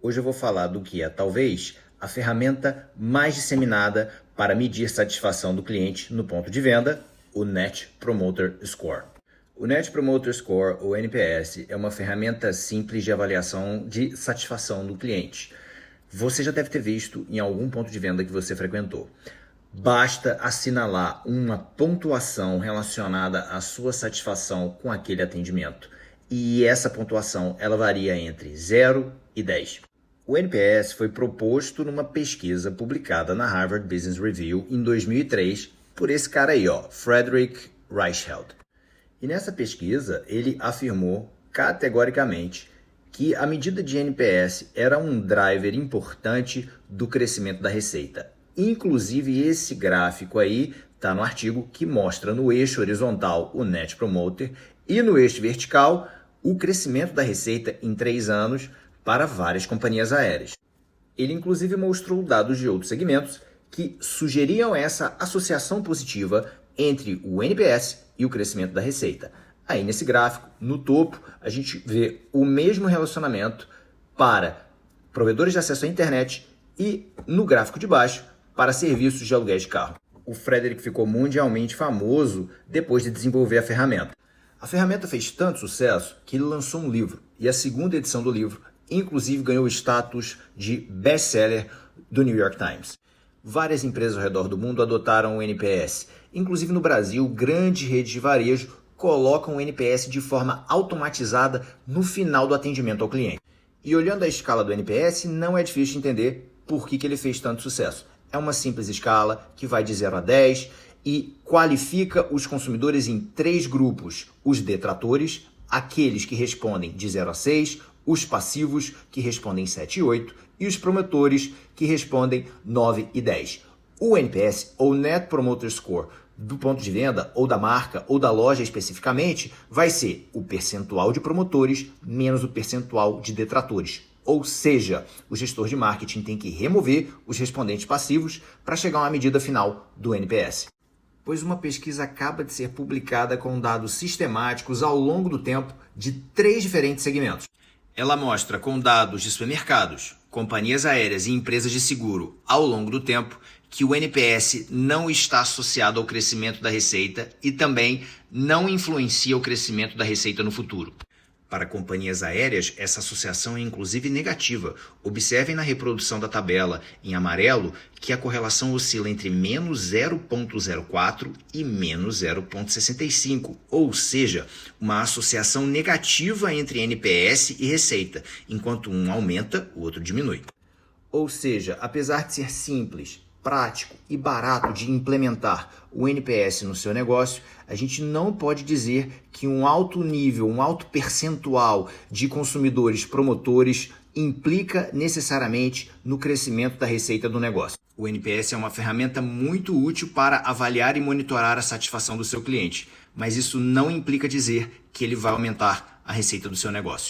Hoje eu vou falar do que é, talvez, a ferramenta mais disseminada para medir satisfação do cliente no ponto de venda, o Net Promoter Score. O Net Promoter Score, ou NPS, é uma ferramenta simples de avaliação de satisfação do cliente. Você já deve ter visto em algum ponto de venda que você frequentou. Basta assinalar uma pontuação relacionada à sua satisfação com aquele atendimento. E essa pontuação ela varia entre 0 e 10. O NPS foi proposto numa pesquisa publicada na Harvard Business Review em 2003 por esse cara aí, Frederick Reichheld. E nessa pesquisa ele afirmou categoricamente que a medida de NPS era um driver importante do crescimento da receita. Inclusive esse gráfico aí está no artigo que mostra no eixo horizontal o Net Promoter e no eixo vertical o crescimento da receita em 3 anos para várias companhias aéreas. Ele inclusive mostrou dados de outros segmentos que sugeriam essa associação positiva entre o NPS e o crescimento da receita. Aí nesse gráfico, no topo, a gente vê o mesmo relacionamento para provedores de acesso à internet e no gráfico de baixo para serviços de aluguéis de carro. O Frederick ficou mundialmente famoso depois de desenvolver a ferramenta. A ferramenta fez tanto sucesso que ele lançou um livro e a segunda edição do livro inclusive ganhou o status de best-seller do New York Times. Várias empresas ao redor do mundo adotaram o NPS. Inclusive no Brasil, grandes redes de varejo colocam o NPS de forma automatizada no final do atendimento ao cliente. E olhando a escala do NPS, não é difícil de entender por que ele fez tanto sucesso. É uma simples escala que vai de 0 a 10 e qualifica os consumidores em 3 grupos: os detratores, aqueles que respondem de 0 a 6, os passivos, que respondem 7 e 8, e os promotores, que respondem 9 e 10. O NPS, ou Net Promoter Score, do ponto de venda, ou da marca, ou da loja especificamente, vai ser o percentual de promotores menos o percentual de detratores. Ou seja, o gestor de marketing tem que remover os respondentes passivos para chegar a uma medida final do NPS. Pois uma pesquisa acaba de ser publicada com dados sistemáticos ao longo do tempo de 3 diferentes segmentos. Ela mostra com dados de supermercados, companhias aéreas e empresas de seguro ao longo do tempo que o NPS não está associado ao crescimento da receita e também não influencia o crescimento da receita no futuro. Para companhias aéreas, essa associação é inclusive negativa. Observem na reprodução da tabela em amarelo que a correlação oscila entre menos 0,04 e menos 0,65, ou seja, uma associação negativa entre NPS e receita, enquanto um aumenta, o outro diminui. Ou seja, apesar de ser simples, prático e barato de implementar o NPS no seu negócio, a gente não pode dizer que um alto nível, um alto percentual de consumidores promotores implica necessariamente no crescimento da receita do negócio. O NPS é uma ferramenta muito útil para avaliar e monitorar a satisfação do seu cliente, mas isso não implica dizer que ele vai aumentar a receita do seu negócio.